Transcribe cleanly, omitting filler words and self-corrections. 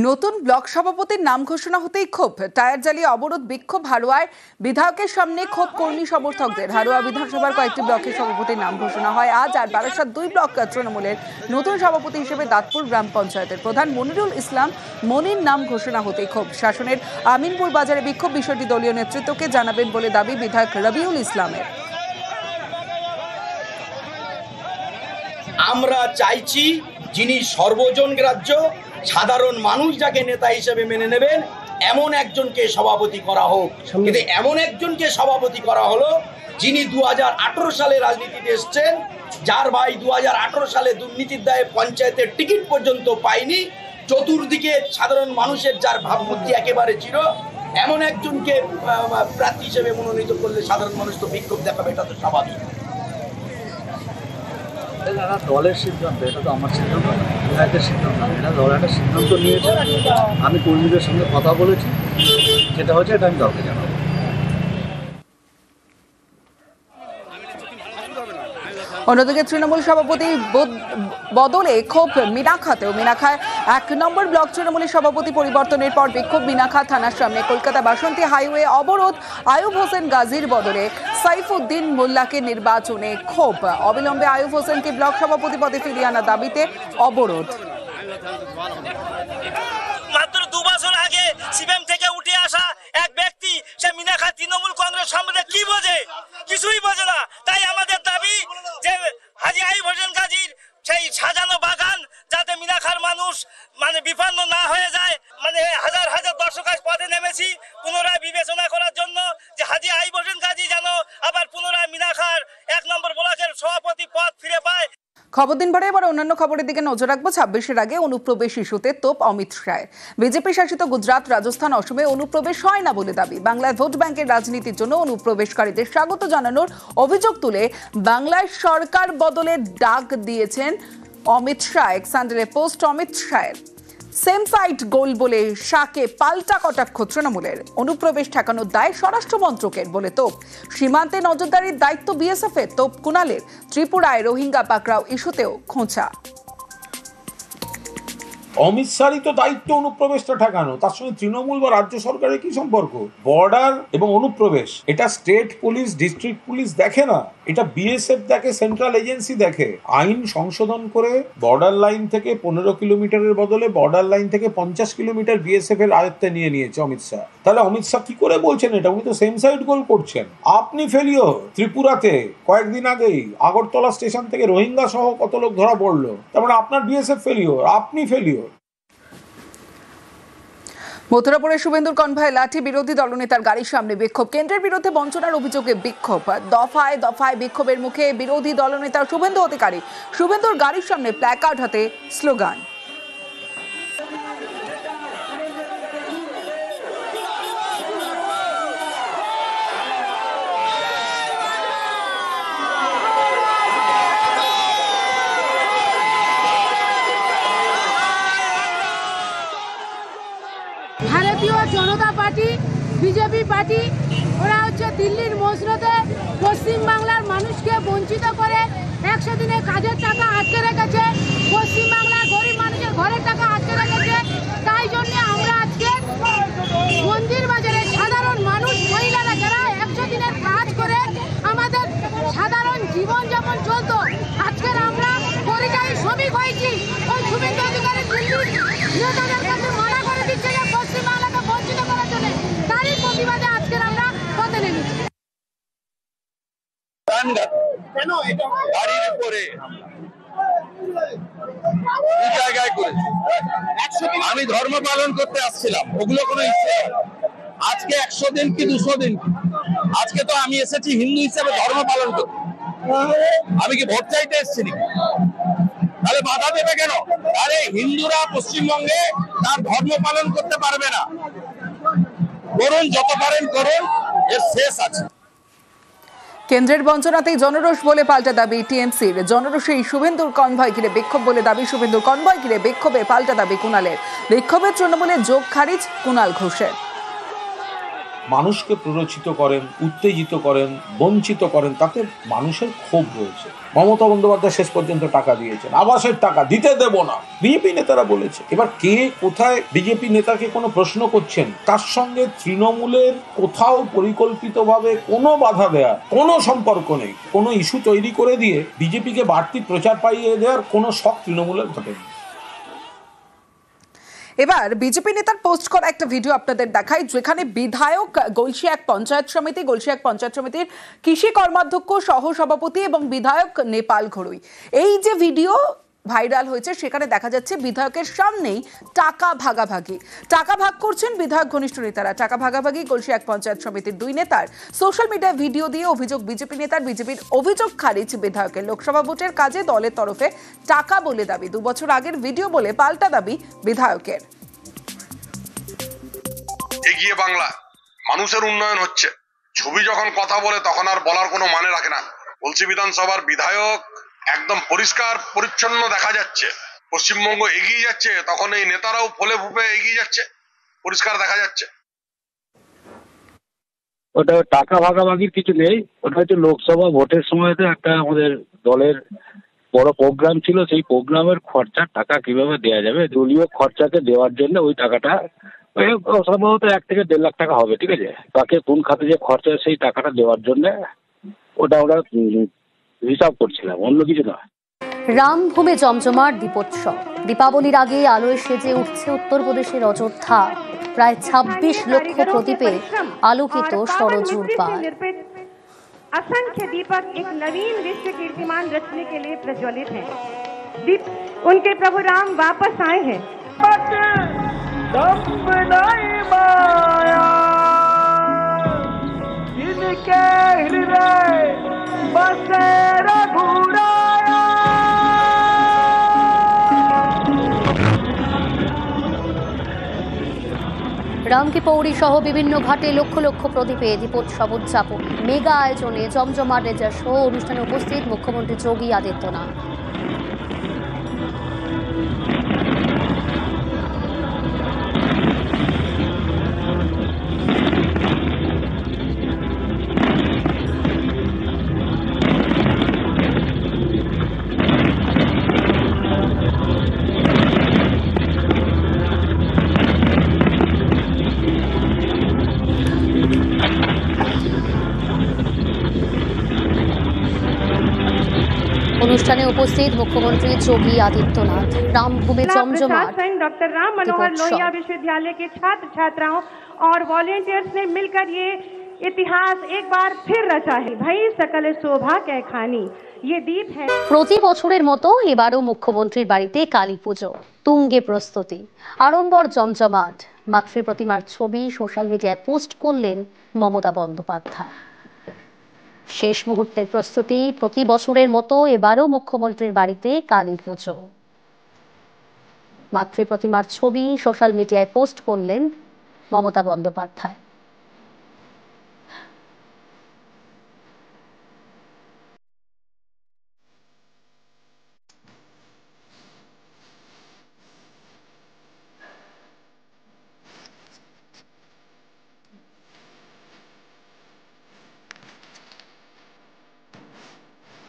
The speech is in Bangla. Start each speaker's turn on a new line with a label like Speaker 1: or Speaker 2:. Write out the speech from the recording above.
Speaker 1: নতুন ব্লক সভাপতির নাম ঘোষণা হতেই ক্ষোভ, টায়ার জ্বালিয়ে অবরোধ বিক্ষোভ হারোয়ায় বিধায়কের সামনে ক্ষোভ কর্মী সমর্থকদের। হারোয়া বিধানসভার কয়েকটি ব্লকের সভাপতির নাম ঘোষণা হয় আজ। আর বারাসাত 2 ব্লক তৃণমূলের নতুন সভাপতি হিসেবে দাঁতপুর গ্রাম পঞ্চায়েতের প্রধান মনিরুল ইসলাম মনির নাম ঘোষণা হতেই ক্ষোভ। শাসনের আমিনপুর বাজারে বিক্ষোভ, বিষয়টি দলীয় নেতৃত্বকে জানাবেন বলে দাবি বিধায়ক রবিউল ইসলামের।
Speaker 2: আমরা চাইছি যিনি সর্বজন গ্রাহ্য, সাধারণ মানুষ যাকে নেতা হিসেবে মেনে নেবেন এমন একজনকে সভাপতি করা হোক। কিন্তু এমন একজনকে সভাপতি করা হলো যিনি 2018 সালে রাজনীতিতে এসছেন, যার ভাই 2018 সালে দুর্নীতির দায়ে পঞ্চায়েতের টিকিট পর্যন্ত পায়নি, চতুর্দিকে সাধারণ মানুষের যার ভাবমূর্তি একেবারে ছিল, এমন একজনকে প্রার্থী হিসেবে মনোনীত করলে সাধারণ মানুষ তো বিক্ষোভ দেখাবে, এটা তো স্বাভাবিক।
Speaker 3: এটা দলের সিদ্ধান্ত, এটা তো আমার সিদ্ধান্ত না, বিধায়কের সিদ্ধান্ত না। এটা দল একটা সিদ্ধান্ত নিয়েছে, আমি কর্মীদের সঙ্গে কথা বলেছি, যেটা হচ্ছে এটা আমি দলকে জানাবো।
Speaker 1: অন্যদিকে তৃণমূল সভাপতি বদলে ক্ষোভ মিনাখাতেও। মিনাখায় 1 নম্বর ব্লক তৃণমূলের সভাপতি পরিবর্তনের পর বিক্ষোভ মিনাখা থানার সামনে। কলকাতা বাসন্তী হাইওয়ে অবরোধ, আয়ুব হোসেন গাজীর বদলে সাইফুদ্দিন মোল্লাকে নির্বাচনে ক্ষোভ। অবিলম্বে আয়ুব হোসেনকে ব্লক সভাপতি পদে ফিরিয়ে আনা দাবিতে অবরোধ।
Speaker 4: মাত্র 2 বছর আগে সিপিএম থেকে উঠে আসা এক ব্যক্তি, সে মিনাখা তৃণমূল কংগ্রেস সম্বন্ধে কি বোঝে? কিছুই বোঝে না। তাই আমাদের দাবি যে হাজী আয়ুব হোসেন গাজীর সেই সাজানো বাগান যাতে মিনাখার মানুষ বিপন্ন না হয়ে যায়। হাজার হাজার দর্শক আজ পদে নেমেছি পুনরায় বিবেচনা করার জন্য যে হাজী আয়ুব হোসেন গাজী যেন আবার পুনরায় মিনাখার 1 নম্বর ব্লকের সভাপতি পদ ফিরে পায়।
Speaker 1: খবর দিন ভরে এবার অন্যান্য খবরের দিকে নজর রাখবো। 26-এর আগে অনুপ্রবেশ ইস্যুতে তোপ অমিত শাহের। বিজেপি শাসিত গুজরাট, রাজস্থান, অসমে অনুপ্রবেশ হয় না বলে দাবি। বাংলায় ভোট ব্যাংকের রাজনীতির জন্য অনুপ্রবেশকারীদের স্বাগত জানানোর অভিযোগ তুলে বাংলায় সরকার বদলের ডাক দিয়েছেন অমিত শাহ। এক স্যান্ডেলে পোস্ট অমিত শাহের। সেম সাইড গোল বলে শাহকে পাল্টা কটাক্ষ তৃণমূলের। অনুপ্রবেশ ঠেকানোর দায় স্বরাষ্ট্র মন্ত্রকের বলে তোপ। সীমান্তে নজরদারির দায়িত্ব বিএসএফ এর, তোপ কুণালের। ত্রিপুরায় রোহিঙ্গা পাকড়াও ইস্যুতেও খোঁচা।
Speaker 5: অমিত শাহরই তো দায়িত্ব অনুপ্রবেশটা ঠেকানো, তার সঙ্গে তৃণমূল বা রাজ্য সরকারের কি সম্পর্ক? বর্ডার এবং অনুপ্রবেশ এটা স্টেট পুলিশ, ডিস্ট্রিক্ট পুলিশ দেখে না, এটা বিএসএফ দেখে, সেন্ট্রাল এজেন্সি দেখে। আইন সংশোধন করে বর্ডার লাইন থেকে 15 কিলোমিটারের বদলে বর্ডার লাইন থেকে 50 কিলোমিটার বিএসএফ এর আয়ত্তে নিয়ে নিয়েছে অমিত শাহ। তাহলে অমিত শাহ কি করে বলছেন এটা? উনি তো সেম সাইড গোল করছেন। আপনি ফেলিওর। ত্রিপুরাতে কয়েকদিন আগেই আগরতলা স্টেশন থেকে রোহিঙ্গা সহ কত লোক ধরা পড়লো, তার মানে আপনার বিএসএফ ফেলিওর, আপনি ফেলিওর।
Speaker 1: মথুরাপুরে শুভেন্দুর কনভয়ে লাঠি, বিরোধী দলনেতার গাড়ির সামনে বিক্ষোভ। কেন্দ্রের বিরুদ্ধে বঞ্চনার অভিযোগে বিক্ষোভ। দফায় দফায় বিক্ষোভের মুখে বিরোধী দলনেতা শুভেন্দু অধিকারী। শুভেন্দুর গাড়ির সামনে প্ল্যাকার্ড হাতে স্লোগান।
Speaker 6: ভারতীয় জনতা পার্টি, বিজেপি পার্টি, ওরা হচ্ছে দিল্লির মসনদে পশ্চিমবাংলার মানুষকে বঞ্চিত করে 100 দিনে কাজের টাকা আটকে রেখেছে, পশ্চিমবাংলার গরিব মানুষের ঘরের টাকা আটকে রেখেছে। তাই জন্য আমরা আজকে মন্দির বাজারে সাধারণ মানুষ, মহিলারা যারা 100 দিনের কাজ করে আমাদের সাধারণ জীবনযাপন চলতো, আজকের আমরা পরিযায়ী শ্রমিক হয়েছি। ওই শুভেন্দু অধিকারী দিল্লির নেতাদের কাছে মানা করে দিচ্ছে যে পশ্চিমবাংলাকে বঞ্চিত করার জন্য। তারই প্রতিবাদে আজকের আমরা পথে নেমেছি।
Speaker 7: গাড়ির উপরে জায়গায় করে আমি ধর্ম পালন করতে আসছিলাম, ওগুলো কোনো ইচ্ছে। আজকে 100 দিন কি 200 দিন, আজকে তো আমি এসেছি হিন্দু হিসেবে ধর্ম পালন করতে। আমি কি ভোট চাইতে এসেছি নাকি? তাহলে বাধা দেবে কেন? আরে হিন্দুরা পশ্চিমবঙ্গে তার ধর্ম পালন করতে পারবে না। করুন, যত পারেন করুন, এর শেষ আছে।
Speaker 1: কেন্দ্রের বঞ্চনাতেই জনরোষ বলে পাল্টা দাবি টিএমসির। জনরোষেই শুভেন্দুর কনভয় ঘিরে বিক্ষোভ বলে দাবি শুভেন্দুর কনভয় ঘিরে বিক্ষোভে পাল্টা দাবি কুণালের। বিক্ষোভে তৃণমূলের যোগ খারিজ কুণাল ঘোষের।
Speaker 5: মানুষকে প্ররোচিত করেন, উত্তেজিত করেন, বঞ্চিত করেন, তাতে মানুষের ক্ষোভ রয়েছে। মমতা বন্দ্যোপাধ্যায় শেষ পর্যন্ত টাকা দিয়েছেন, আবাসের টাকা দিতে দেব না, বিজেপি নেতারা বলেছে। এবার কে কোথায় বিজেপি নেতাকে কোনো প্রশ্ন করছেন, তার সঙ্গে তৃণমূলের কোথাও পরিকল্পিতভাবে কোনো বাধা দেওয়ার কোনো সম্পর্ক নেই। কোনো ইস্যু তৈরি করে দিয়ে বিজেপিকে বাড়তি প্রচার পাইয়ে দেওয়ার কোনো শখ তৃণমূলের ঘটেনি।
Speaker 1: এবার বিজেপি নেতার পোস্ট করা একটা ভিডিও আপনাদের দেখাই, যেখানে বিধায়ক গলসি এক পঞ্চায়েত সমিতির কৃষি কর্মাধ্যক্ষ সহ সভাপতি এবং বিধায়ক নেপাল ঘড়ুই, এই যে ভিডিও ভাইরাল হয়েছে সেখানে দেখা যাচ্ছে বিধায়কের সামনেই টাকা ভাগ করছেন বিধায়ক ঘনিষ্ঠ নেতারা। টাকা ভাগাভাগি গলসি এক পঞ্চায়েত সমিতির দুই নেতার সোশ্যাল মিডিয়ায় ভিডিও দিয়ে অভিযোগ বিজেপি নেতার। বিজেপির অভিযোগ খারিজ বিধায়কের। লোকসভা ভোটের কাজে দলের তরফে টাকা বলে দাবি, 2 বছর আগের ভিডিও বলে পাল্টা দাবি বিধায়কের।
Speaker 8: এগিয়ে বাংলা, মানুষের উন্নয়ন হচ্ছে, ছবি যখন কথা বলে তখন আর বলার কোনো মানে রাখে না। গলসি বিধানসভার বিধায়ক একদম পরিষ্কার পরিচ্ছন্ন দেখা যাচ্ছে, পশ্চিমবঙ্গ এগিয়ে যাচ্ছে, তখন এই নেতারাও ফলে ফুপে এগিয়ে যাচ্ছে, পরিষ্কার দেখা যাচ্ছে।
Speaker 3: ওটা টাকা ভাগাভাগির কিছু নেই, ওটা হচ্ছে লোকসভা ভোটের সময়তে একটা আমাদের দলের বড় প্রোগ্রাম ছিল, সেই প্রোগ্রামের খরচার টাকা কিভাবে দেওয়া যাবে, দলীয় খরচাকে দেওয়ার জন্য ওই টাকাটা সম্ভবত 1 থেকে 1.5 লাখ টাকা হবে, ঠিক আছে। তাকে কোন খাতে যে খরচা সেই টাকাটা দেওয়ার জন্য ওটা আমরা হিসাব করছিলাম, অন্য কিছু নয়।
Speaker 9: রামভূমে জমজমাট দীপোৎসব। দীপাবলির আগে আলোয় সেজে উঠছে উত্তরপ্রদেশের অযোধ্যা। প্রায় 26 লক্ষ প্রদীপে আলোকিত সরজুর পাড়।
Speaker 10: असंख्य दीपक एक नवीन विश्व कीर्तिमान रचने के लिए प्रज्वलित हैं। दीप उनके प्रभु राम वापस आए हैं। इनके हृदय बसे रघुराया।
Speaker 9: রামকি পৌড়ি সহ বিভিন্ন ঘাটে লক্ষ লক্ষ প্রদীপে দীপোৎসব উদযাপন। মেগা আয়োজনে জমজমাট রেজা শো। অনুষ্ঠানে উপস্থিত মুখ্যমন্ত্রী যোগী আদিত্যনাথ। অনুষ্ঠানে উপস্থিত মুখ্যমন্ত্রী যোগী আদিত্যনাথ। রামভূমে জমজমাট
Speaker 10: डॉक्टर राम मनोहर लोहिया विश्वविद्यालय के छात्र छात्राओं और वॉलेंटियर्स ने मिलकर ये इतिहास एक बार फिर रचा है। भाई सकल शोभा कै खानी, ये दीप है।
Speaker 9: প্রতি বছরের মতো এবারও মুখ্যমন্ত্রীর বাড়িতে কালী পুজো। তুঙ্গে প্রস্তুতি, আড়ম্বর জমজমাট। মাতৃ প্রতিমার ছবি সোশ্যাল মিডিয়ায় পোস্ট করলেন মমতা বন্দ্যোপাধ্যায়। শেষ মুহূর্তের প্রস্তুতি। প্রতি বছরের মতো এবারও মুখ্যমন্ত্রীর বাড়িতে কালী পুজো। মাতৃ প্রতিমার ছবি সোশ্যাল মিডিয়ায় পোস্ট করলেন মমতা বন্দ্যোপাধ্যায়।